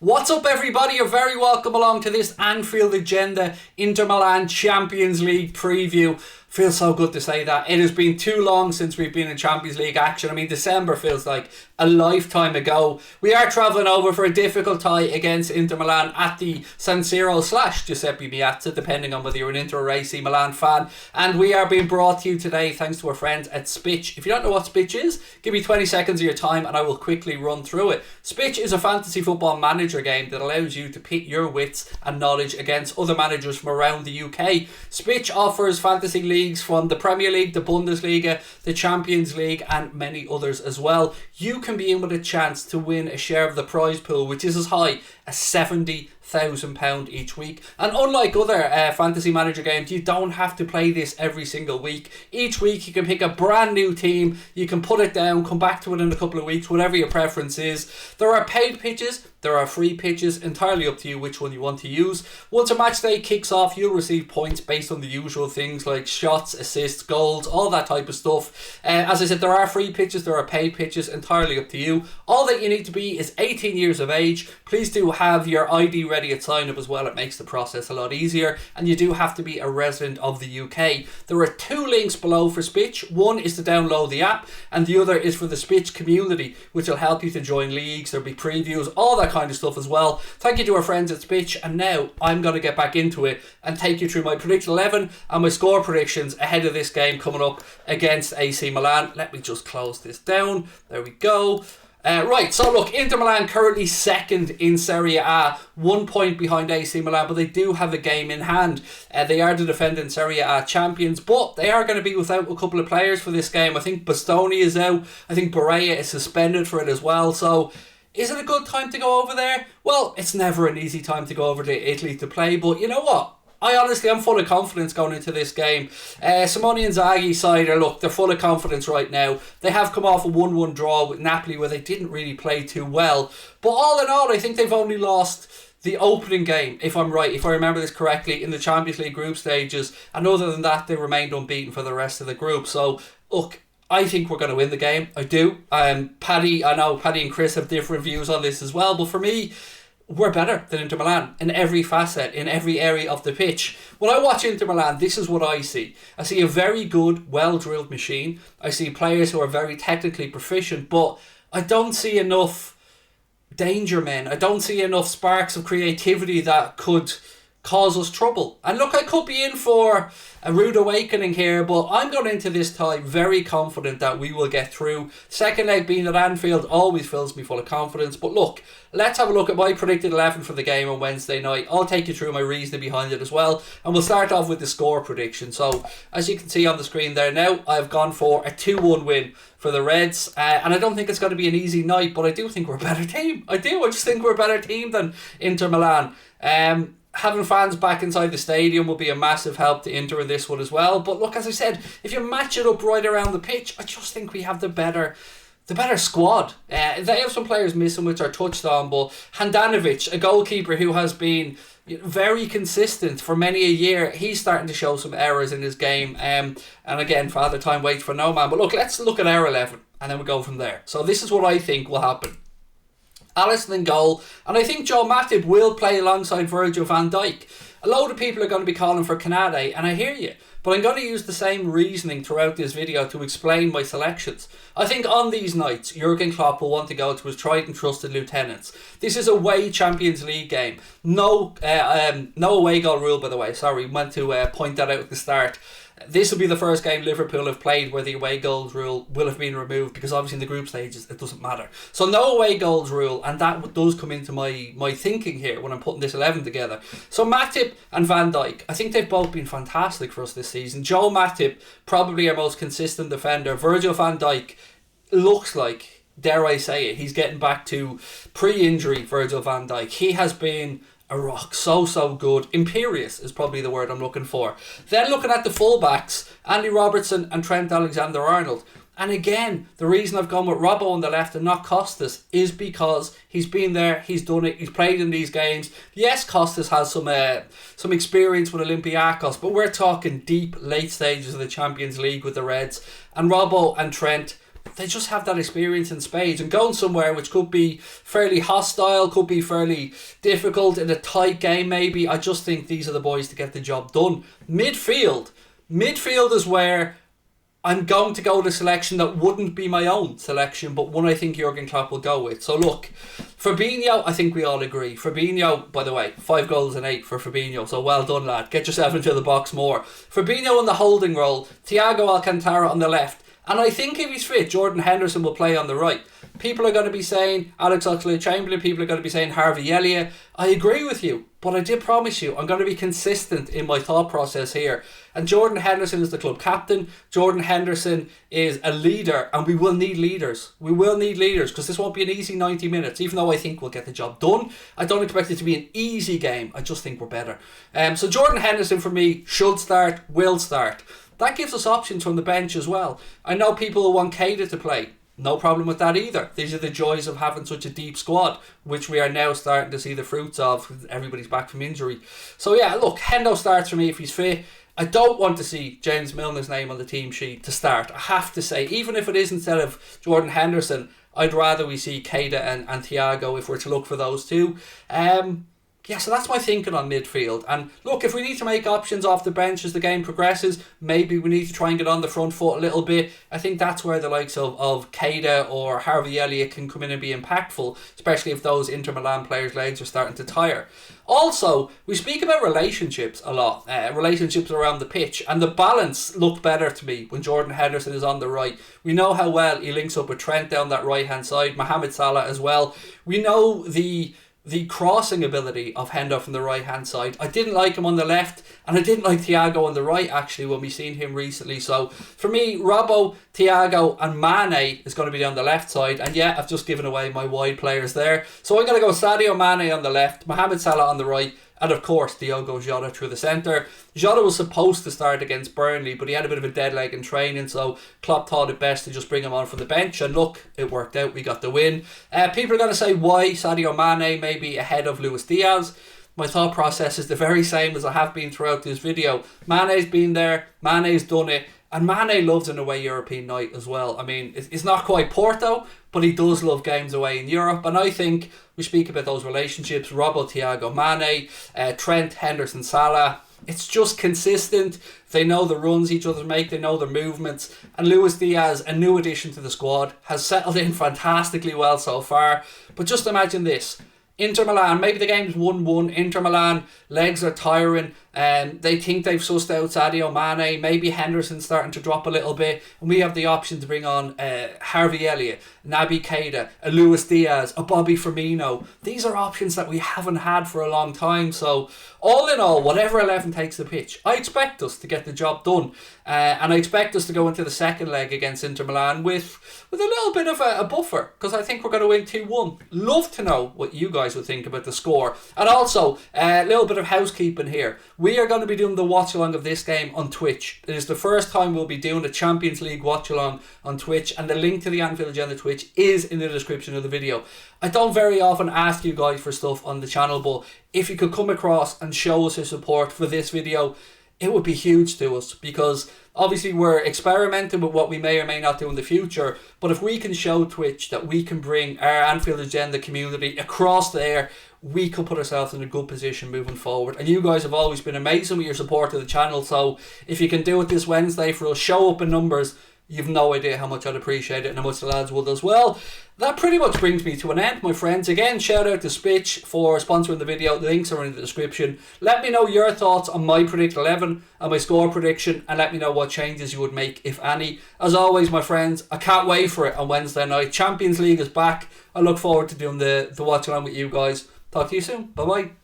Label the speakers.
Speaker 1: What's up, everybody? You're very welcome along to this Anfield Agenda Inter Milan Champions League preview. Feels so good to say that. It has been too long since we've been in Champions League action. I mean, December feels like a lifetime ago. We are travelling over for a difficult tie against Inter Milan at the San Siro / Giuseppe Meazza, depending on whether you're an Inter or AC Milan fan. And we are being brought to you today thanks to our friends at SPITCH. If you don't know what SPITCH is, give me 20 seconds of your time and I will quickly run through it. SPITCH is a fantasy football manager game that allows you to pit your wits and knowledge against other managers from around the UK. SPITCH offers fantasy leagues from the Premier League, the Bundesliga, the Champions League and many others as well. You can be in with a chance to win a share of the prize pool, which is as high as £70,000 each week. And unlike other fantasy manager games, you don't have to play this every single week. Each week you can pick a brand new team, you can put it down, come back to it in a couple of weeks, whatever your preference is. There are paid pitches, there are free pitches, entirely up to you which one you want to use. Once a match day kicks off, you'll receive points based on the usual things like shots, assists, goals, all that type of stuff. As I said, there are free pitches, there are paid pitches, entirely up to you. All that you need to be is 18 years of age. Please do have your ID ready at sign up as well. It makes the process a lot easier, and you do have to be a resident of the UK. There are two links below for SPITCH. One is to download the app and the other is for the SPITCH community, which will help you to join leagues. There'll be previews, all that kind of stuff as well. Thank you to our friends at SPITCH, and now I'm going to get back into it and take you through my predicted 11 and my score predictions ahead of this game coming up against AC Milan. Let me just close this down. There we go. Right, so look, Inter Milan currently second in Serie A, 1 point behind AC Milan, but they do have a game in hand. They are the defending Serie A champions, but they are going to be without a couple of players for this game. I think Bastoni is out, I think Barea is suspended for it as well, so is it a good time to go over there? Well, it's never an easy time to go over to Italy to play, but you know what? I'm full of confidence going into this game. Simone Inzaghi's side they're full of confidence right now. They have come off a 1-1 draw with Napoli where they didn't really play too well. But all in all, I think they've only lost the opening game, if I remember this correctly, in the Champions League group stages. And other than that, they remained unbeaten for the rest of the group. So, look, I think we're going to win the game. I do. I know Paddy and Chris have different views on this as well. But for me, we're better than Inter Milan in every facet, in every area of the pitch. When I watch Inter Milan, this is what I see. I see a very good, well-drilled machine. I see players who are very technically proficient, but I don't see enough danger men. I don't see enough sparks of creativity that could cause us trouble. And look, I could be in for a rude awakening here, but I'm going into this tie very confident that we will get through. Second leg being at Anfield always fills me full of confidence. But look, let's have a look at my predicted 11 for the game on Wednesday night. I'll take you through my reasoning behind it as well, and we'll start off with the score prediction. So as you can see on the screen there now, I've gone for a 2-1 win for the Reds, and I don't think it's going to be an easy night, but I do think we're a better team. I just think we're a better team than Inter Milan. Having fans back inside the stadium will be a massive help to Inter in this one as well. But look, as I said, if you match it up right around the pitch, I just think we have the better squad. They have some players missing which are touched on, but Handanovic, a goalkeeper who has been very consistent for many a year, he's starting to show some errors in his game. And again, Father Time waits for no man. But look, let's look at our 11 and then we'll go from there. So this is what I think will happen. Alisson in goal, and I think Joe Matip will play alongside Virgil van Dijk. A load of people are going to be calling for Canade, and I hear you, but I'm going to use the same reasoning throughout this video to explain my selections. I think on these nights, Jurgen Klopp will want to go to his tried and trusted lieutenants. This is a away Champions League game. No away goal rule, by the way. Sorry, meant to point that out at the start. This will be the first game Liverpool have played where the away goals rule will have been removed, because obviously in the group stages it doesn't matter. So no away goals rule, and that does come into my thinking here when I'm putting this 11 together. So Matip and Van Dijk, I think they've both been fantastic for us this season. Joe Matip, probably our most consistent defender. Virgil van Dijk looks like, dare I say it, he's getting back to pre-injury Virgil van Dijk. He has been a rock, so good. Imperious is probably the word I'm looking for. Then looking at the fullbacks, Andy Robertson and Trent Alexander-Arnold. And again, the reason I've gone with Robbo on the left and not Costas is because he's been there, he's done it, he's played in these games. Yes, Costas has some experience with Olympiacos, but we're talking deep, late stages of the Champions League with the Reds. And Robbo and Trent, they just have that experience in spades, and going somewhere which could be fairly hostile, could be fairly difficult in a tight game maybe. I just think these are the boys to get the job done. Midfield is where I'm going to go with a selection that wouldn't be my own selection, but one I think Jurgen Klopp will go with. So look, Fabinho, I think we all agree. Fabinho, by the way, 5 goals and 8 for Fabinho, so well done, lad. Get yourself into the box more. Fabinho in the holding role, Thiago Alcantara on the left, and I think if he's fit, Jordan Henderson will play on the right. People are going to be saying Alex Oxlade-Chamberlain, people are going to be saying Harvey Elliott. I agree with you, but I did promise you I'm going to be consistent in my thought process here. And Jordan Henderson is the club captain. Jordan Henderson is a leader, and we will need leaders. We will need leaders, because this won't be an easy 90 minutes, even though I think we'll get the job done. I don't expect it to be an easy game. I just think we're better. So Jordan Henderson for me should start, will start. That gives us options from the bench as well. I know people will want Keita to play. No problem with that either. These are the joys of having such a deep squad, which we are now starting to see the fruits of. Everybody's back from injury. So yeah, look, Hendo starts for me if he's fit. I don't want to see James Milner's name on the team sheet to start. I have to say, even if it is instead of Jordan Henderson, I'd rather we see Keita and Thiago if we're to look for those two. Yeah, so that's my thinking on midfield. And look, if we need to make options off the bench as the game progresses, maybe we need to try and get on the front foot a little bit. I think that's where the likes of Keita or Harvey Elliott can come in and be impactful, especially if those Inter Milan players' legs are starting to tire. Also, we speak about relationships a lot, relationships around the pitch, and the balance looked better to me when Jordan Henderson is on the right. We know how well he links up with Trent down that right-hand side, Mohamed Salah as well. We know the crossing ability of Hendo from the right hand side. I didn't like him on the left, and I didn't like Thiago on the right actually when we seen him recently. So for me, Robbo, Thiago and Mane is going to be on the left side, and yeah, I've just given away my wide players there. So I'm going to go Sadio Mane on the left, Mohamed Salah on the right, and of course Diogo Jota through the centre. Jota was supposed to start against Burnley, but he had a bit of a dead leg in training, so Klopp thought it best to just bring him on from the bench, and look, it worked out. We got the win. People are going to say why Sadio Mane may be ahead of Luis Diaz. My thought process is the very same as I have been throughout this video. Mane's been there, Mane's done it, and Mane loves an away European night as well. I mean, it's not quite Porto, but he does love games away in Europe. And I think we speak about those relationships, Robbo, Thiago, Mane, Trent, Henderson, Salah. It's just consistent. They know the runs each other make, they know their movements. And Luis Diaz, a new addition to the squad, has settled in fantastically well so far. But just imagine this. Inter Milan, maybe the game's 1-1. Inter Milan, legs are tiring. They think they've sussed out Sadio Mane. Maybe Henderson's starting to drop a little bit. And we have the option to bring on Harvey Elliott, Naby Keita, a Luis Diaz, a Bobby Firmino. These are options that we haven't had for a long time. So all in all, whatever 11 takes the pitch, I expect us to get the job done. And I expect us to go into the second leg against Inter Milan with a little bit of a buffer, because I think we're going to win 2-1. Love to know what you guys would think about the score. And also, a little bit of housekeeping here. We are going to be doing the watch along of this game on Twitch. It is the first time we'll be doing the Champions League watch along on Twitch, and the link to the Anfield Agenda Twitch is in the description of the video. I don't very often ask you guys for stuff on the channel, but if you could come across and show us your support for this video, it would be huge to us, because obviously we're experimenting with what we may or may not do in the future, but if we can show Twitch that we can bring our Anfield Agenda community across there, we could put ourselves in a good position moving forward. And you guys have always been amazing with your support of the channel, so if you can do it this Wednesday for us, show up in numbers, you've no idea how much I'd appreciate it, and how much the lads would as well. That pretty much brings me to an end, my friends. Again, shout out to SPITCH for sponsoring the video. The links are in the description. Let me know your thoughts on my predict 11 and my score prediction, and let me know what changes you would make, if any. As always, my friends, I can't wait for it on Wednesday night. Champions League is back. I look forward to doing the watch along with you guys. Talk to you soon. Bye bye.